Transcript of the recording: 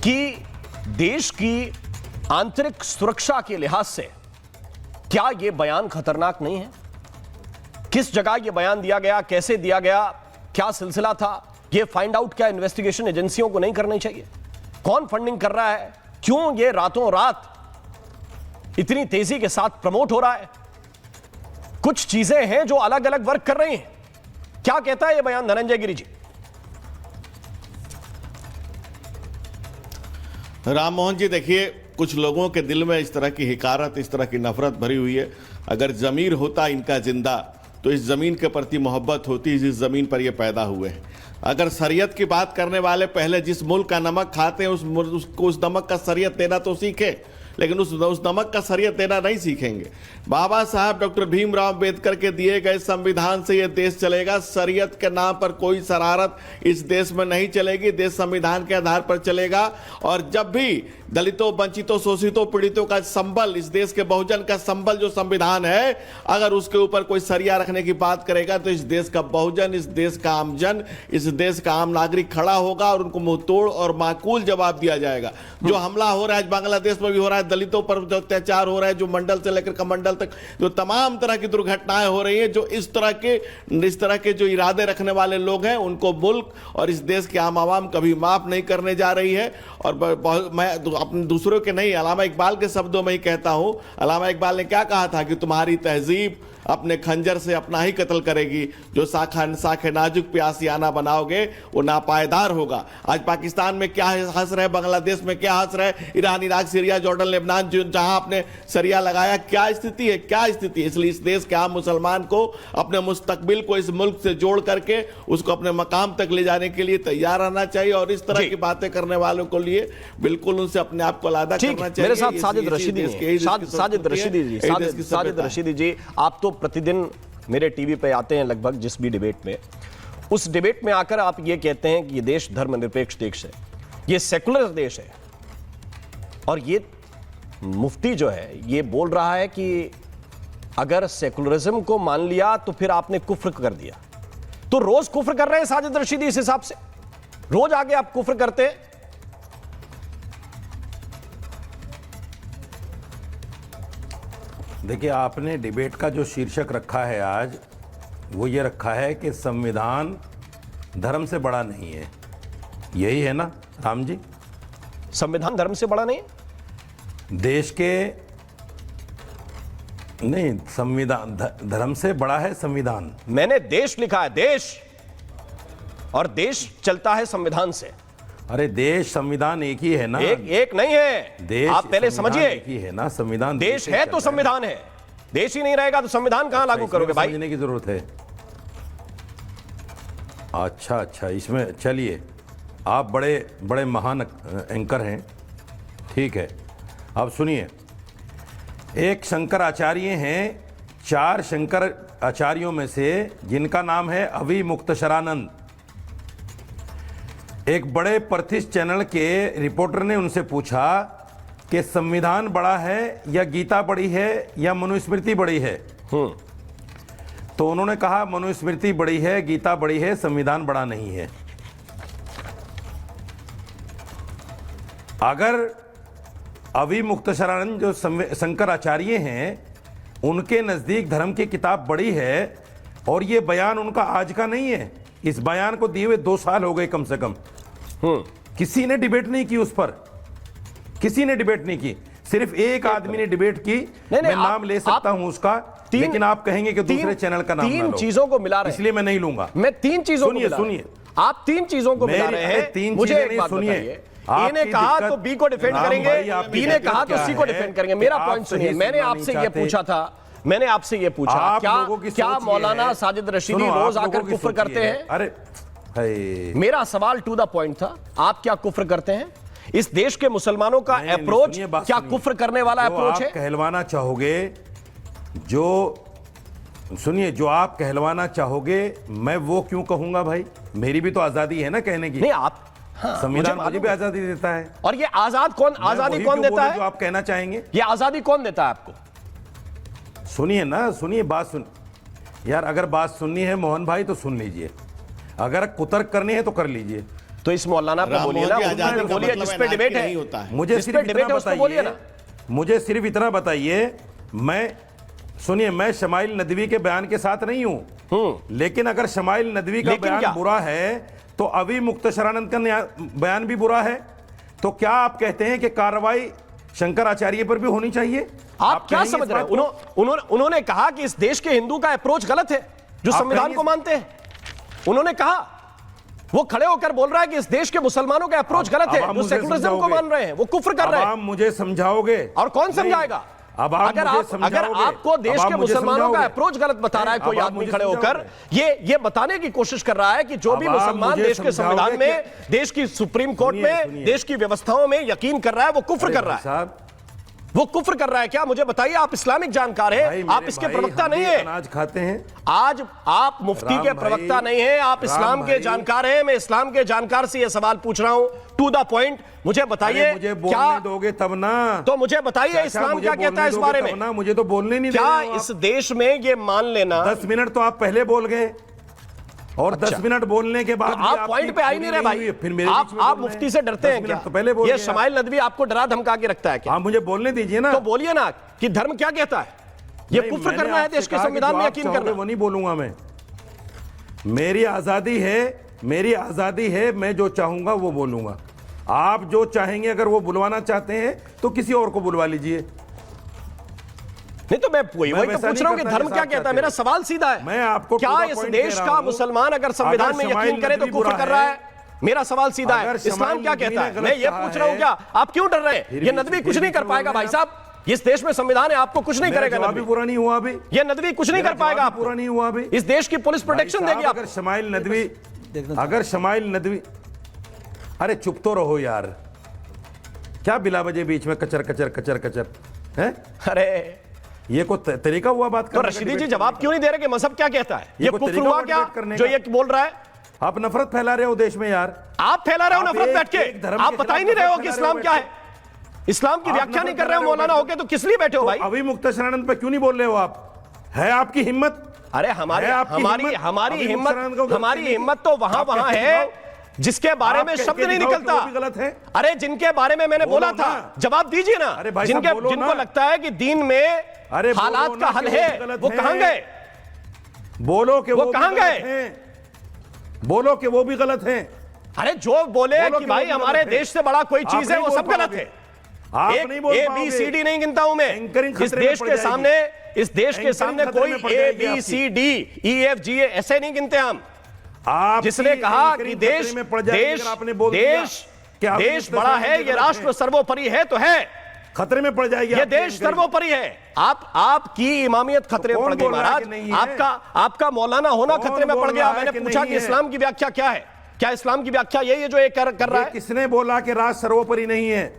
कि देश की आंतरिक सुरक्षा के लिहाज से क्या यह बयान खतरनाक नहीं है? किस जगह यह बयान दिया गया, कैसे दिया गया, क्या सिलसिला था, यह फाइंड आउट क्या इन्वेस्टिगेशन एजेंसियों को नहीं करनी चाहिए? कौन फंडिंग कर रहा है? क्यों यह रातों रात इतनी तेजी के साथ प्रमोट हो रहा है? कुछ चीजें हैं जो अलग अलग वर्क कर रही हैं। क्या कहता है यह बयान, धनंजय गिरि जी? राम मोहन जी, देखिए, कुछ लोगों के दिल में इस तरह की हिकारत, इस तरह की नफरत भरी हुई है। अगर जमीर होता इनका जिंदा तो इस जमीन के प्रति मोहब्बत होती, जिस जमीन पर ये पैदा हुए हैं। अगर शरीयत की बात करने वाले पहले जिस मुल्क का नमक खाते हैं उसको उस नमक का शरीयत देना तो सीखे, लेकिन उस नमक का शरीयत देना नहीं सीखेंगे। बाबा साहब डॉक्टर भीमराव अंबेडकर के दिए गए संविधान से यह देश चलेगा। शरीयत के नाम पर कोई शरारत इस देश में नहीं चलेगी। देश संविधान के आधार पर चलेगा। और जब भी दलितों, वंचितों, शोषितों, पीड़ितों का संबल, इस देश के बहुजन का संबल जो संविधान है, अगर उसके ऊपर कोई सरिया रखने की बात करेगा तो इस देश का बहुजन, इस देश का आमजन, इस देश का आम नागरिक खड़ा होगा और उनको मुंहतोड़ और माकूल जवाब दिया जाएगा। जो हमला हो रहा है बांग्लादेश में भी हो रहा है, दलितों पर जो अत्याचार हो रहा है, जो मंडल से लेकर कमंडल तक जो तमाम तरह की दुर्घटनाएं हो रही हैं, जो इस तरह के जो इरादे रखने वाले लोग हैं, उनको मुल्क और इस देश के आम आवाम कभी माफ नहीं करने जा रही है। और मैं अपने दूसरों के नहीं, अल्लामा इकबाल के शब्दों में ही कहता हूं। अल्लामा इकबाल ने क्या कहा था कि तुम्हारी तहजीब अपने खंजर से अपना ही कत्ल करेगी। जो साखे नाजुक पे आसियाना बनाओगे वो नापायदार होगा। आज पाकिस्तान में क्या हंस रहे, बांग्लादेश में क्या हंस रहे, Iran, Iraq, Syria, Jordan, Lebanon, जहां आपने सरिया लगाया, क्या स्थिति है, क्या स्थिति है। इसलिए इस देश के आम मुसलमान को अपने मुस्तकबिल को इस मुल्क से जोड़ करके उसको अपने मकाम तक ले जाने के लिए तैयार रहना चाहिए। और इस तरह की बातें करने वालों को लिए बिल्कुल उनसे अपने आप को अलग करना चाहिए। मेरे साथ साजिद रशीदी जी, आप तो प्रतिदिन मेरे टीवी पे आते हैं लगभग जिस भी डिबेट में, उस डिबेट में आकर आप ये कहते हैं कि ये देश धर्मनिरपेक्ष देश है, ये सेकुलर देश है। और ये मुफ्ती जो है ये बोल रहा है कि अगर सेकुलरिज्म को मान लिया तो फिर आपने कुफ्र कर दिया। तो रोज कुफ्र कर रहे हैं साजिद रशीदी, इस हिसाब से रोज आगे आप कुफ्र करते हैं। देखिए, आपने डिबेट का जो शीर्षक रखा है आज, वो ये रखा है कि संविधान धर्म से बड़ा नहीं है। यही है ना राम जी? संविधान धर्म से बड़ा नहीं है? देश के नहीं, संविधान धर्म से बड़ा है संविधान। मैंने देश लिखा है, देश, और देश चलता है संविधान से। अरे देश संविधान एक ही है ना? एक नहीं है। देश आप पहले समझिए, एक ही है ना संविधान। देश है तो संविधान है, देश ही नहीं रहेगा तो संविधान कहां लागू करोगे भाई? समझने की जरूरत है। अच्छा, इसमें चलिए, आप बड़े बड़े महान एंकर हैं, ठीक है। अब सुनिए, एक शंकराचार्य हैं, 4 शंकर आचार्यों में से जिनका नाम है अभी मुक्तशरानंद। एक बड़े प्रतिष्ठित चैनल के रिपोर्टर ने उनसे पूछा कि संविधान बड़ा है या गीता बड़ी है या मनुस्मृति बड़ी है? तो उन्होंने कहा मनुस्मृति बड़ी है, गीता बड़ी है, संविधान बड़ा नहीं है। अगर अभी मुक्तशरानंद जो शंकराचार्य हैं, उनके नजदीक धर्म की किताब बड़ी है और ये बयान उनका आज का नहीं है, इस बयान को दिए हुए 2 साल हो गए कम से कम। किसी ने डिबेट नहीं की उस पर, किसी ने डिबेट नहीं की। सिर्फ एक आदमी ने डिबेट की, मैं नाम ले सकता हूं उसका, लेकिन आप कहेंगे कि दूसरे चैनल का नाम ना लो। 3 चीजों को मिला रहे, इसलिए मैं नहीं लूंगा। मैं 3 चीजों को सुनिए, आप 3 चीजों को मिला रहे हैं। मुझे एक बात बताइए, ए ने कहा तो बी को डिफेंड करेंगे, बी ने कहा तो सी को डिफेंड करेंगे। मेरा पॉइंट सुनिए, मैंने आपसे ये पूछा था, क्या मौलाना साजिद रशीदी रोज आकर कुफ्र करते हैं? अरे मेरा सवाल टू द पॉइंट था, आप क्या कुफ्र करते हैं? इस देश के मुसलमानों का अप्रोच क्या कुफ्र करने वाला अप्रोच है? कहलवाना चाहोगे जो आप कहलवाना चाहोगे, मैं वो क्यों कहूंगा भाई? मेरी भी तो आजादी है ना कहने की। नहीं, आप संविधान मुझे भी आजादी देता है। और ये आजादी कौन देता है? जो आप कहना चाहेंगे, ये आजादी कौन देता है आपको? सुनिए ना, सुनिए, बात सुन यार। अगर बात सुननी है मोहन भाई तो सुन लीजिए, अगर कुतर्क करनी है तो कर लीजिए। तो इस मौलाना पे राम बोलिए मोहन ना, की उर्दू आजादी पे का बोलिए मतलब जिस पे अनारकी डिबेट है, नहीं होता है। मुझे जिस सिर्फ पे डिबेट इतना है उस पे बोलिए बताइए, ना। मुझे सिर्फ इतना बताइए, मैं सुनिए, मैं शमाइल नदवी के बयान के साथ नहीं हूं, लेकिन अगर शमाइल नदवी का लेकिन क्या? बयान बुरा है तो अभी मुख्तसरानंद का बयान भी बुरा है, तो क्या आप कहते हैं कि कार्रवाई शंकराचार्य पर भी होनी चाहिए? आप क्या कहेंगे समझ इस रहे बात हैं? को? उन्होंने कहा कि इस देश के हिंदू का अप्रोच गलत है, जो आप संविधान कहेंगे को मानते हैं। उन्होंने कहा, वो खड़े होकर बोल रहा है कि इस देश के मुसलमानों का अप्रोच गलत अब है, आप जो मुझे सेकुलरिज्म को समझाओगे। मान रहे हैं, वो कुफ्र कर अब रहे आप हैं। मुझे समझाओगे? और कौन नहीं, समझाएगा? अब आप अगर मुझे अगर समझाओगे। आपको देश अब आप के मुझे मुसलमानों का समझाओगे। अप्रोच गलत बता रहा है नहीं, कोई अब आप आदमी मुझे खड़े होकर, समझाओगे। ये बताने की कोशिश कर रहा है कि जो अब भी आप मुसलमान मुझे देश के संविधान समझाओगे में, देश की सुप्रीम कोर्ट सुनिए, में, सुनिए। देश की व्यवस्थाओं में यकीन कर रहा है, वो कुफ्र कर रहा है। साहब, वो कुफ्र कर रहा है क्या? मुझे बताइए, आप इस्लामिक जानकार भाई, हैं, आप मेरे इसके भाई, प्रवक्ता हम नहीं भी है। अनाज खाते हैं। आज आप मुफ्ती राम के भाई, प्रवक्ता नहीं हैं, आप राम इस्लाम के भाई। जानकार हैं। मैं इस्लाम के जानकार से यह सवाल पूछ रहा हूं, टू द पॉइंट। मुझे अरे बताइए, मुझे क्या बोलने दोगे तब ना। तो मुझे बताइए चाचा, इस्लाम मुझे क्या कहता बोलने है इस दोगे बारे तब में? ना, मुझे तो बोलने नहीं दे क्या रहे हो इस आप। देश में ये मान लेना, 10 मिनट तो आप पहले बोल गए, और 10 मिनट बोलने के बाद तो भी आप आपकी पॉइंट पे आ ही पूरी नहीं रहे हुई भाई। है, फिर मेरे बीच में आप बोल रहे मुफ्ती हैं। से डरते 10 हैं मिनट क्या? तो पहले बोल ये गए आप। शमाइल नदवी आपको डरा धमका के रखता है क्या? आप मुझे बोलने दीजिए ना। तो बोलिए ना कि धर्म क्या कहता है। ये नहीं, कुफ्र मैंने करना है आपसे देश के कहा कि संविधान जो में आप यकीन चाहोगे करना। वो नहीं बोलूंगा मैं। मेरी आजादी है, मेरी आजादी है, मैं जो चाहूंगा वो बोलूंगा। आप जो चाहेंगे, अगर वो बुलवाना चाहते हैं तो किसी और को बुलवा लीजिए। नहीं तो मैं वही तो वैसा पूछ रहा हूं नहीं कि करता धर्म जैसा क्या आप कहता है। चाहते मेरा हैं। सवाल सीधा है, मैं आपको क्या to the इस point देश कह रहा का हूं। मुसलमान अगर संविधान अगर में शमाइल यकीन करे तो नदवी कुफ्र बुरा कर रहा है, है? मेरा सवाल सीधा है, अगर इस्लाम शमाइल क्या नदवी कहता ने है? गलत मैं ये कहा पूछ रहा हूं, है। क्या आप क्यों डर रहे हैं? फिर ये भी- नदवी फिर कुछ भी नहीं कर क्यों पाएगा बोल रहे भाई हैं साहब। इस देश में संविधान है, आपको कुछ नहीं मेरा करेगा जवाब भी नदवी। पूरा नहीं हुआ अभी। ये नदवी कुछ नहीं मेरा कर पाएगा जवाब भी आपको। पूरा नहीं हुआ अभी। इस देश की पुलिस प्रोटेक्शन भाई देगी साहब, आपको। अगर शमाइल नदवी, अगर शमाइल नदवी, अरे चुप तो रहो यार, क्या बिला बजे बीच में कचर कचर कचर कचर है? अरे ये को तरीका हुआ बात तो करने का, रशीदी डिबेट जी करने जवाब क्यों नहीं दे रहे कि मजहब क्या कहता है? ये कोई कुफ्र तरीका हुआ हुआ क्या डिबेट करने जो का? ये बोल रहा है? का? आप नफरत फैला रहे हो देश में यार। आप फैला रहे हो आप नफरत एक- बैठ के। एक धर्म आप के बता ही खिलाफ नहीं रहे हो नफरत कि फैला इस्लाम रहे क्या हो है। इस्लाम की आप व्याख्या नहीं नफरत कर रहे हो फैला रहे हो मौलाना बैठ होके, तो किस लिए बैठे हो भाई? अभी मुख्तसरानंद पे क्यों नहीं बोल रहे हो आप? है आपकी हिम्मत? अरे हमारी है आपकी हमारी हिम्मत? हमारी अभी हिम्मत मुख्तसरानंद को हमारी गलती हिम्मत तो वहां आप वहां कहके है दिखाओ। जिसके बारे आप में कहके शब्द नहीं दिखाओ कि निकलता। वो भी गलत है। अरे जिनके बारे में मैंने बोलो बोला था, ना। जवाब दीजिए ना। अरे भाई साहब, जिनके बोलो जिनको ना। लगता है कि दीन में अरे बोलो हालात ना का कि हल वो भी है, गलत वो है। कहां गए? बोलो कि वो भी कहां गलत गए? हैं। बोलो कि वो भी गलत है। अरे जो बोले बोलो कि कि भाई वो भी हमारे गलत है। देश से बड़ा कोई आप चीज है, नहीं वो बोल सब गलत पाओगे। है। आप एक नहीं बोल ए पाओगे। बी सी डी नहीं गिनता हूं मैं। एंकरिंग इस खतरे में देश पड़ के जाएगी। सामने, इस देश के एंकरिंग सामने खतरे कोई में पड़ ए जाएगी बी आपकी। C D E F G ऐसे नहीं गिनते हम। आप जिसने कहा कि देश देश बड़ा है, ये राष्ट्र सर्वोपरि है, तो है खतरे में पड़ जाएगी। ये आपकी देश एंकरिंग। सर्वोपरि है। आपकी इमामियत खतरे में कौन पड़ गई बोल रहा है महाराज। कि नहीं है? आपका मौलाना होना कौन खतरे में बोल पड़ गया। रहा है मैंने कि पूछा नहीं कि है? इस्लाम की व्याख्या क्या है? क्या इस्लाम की व्याख्या यही है जो ये कर रहा ये है? किसने बोला कि राष्ट्र सर्वोपरि नहीं है?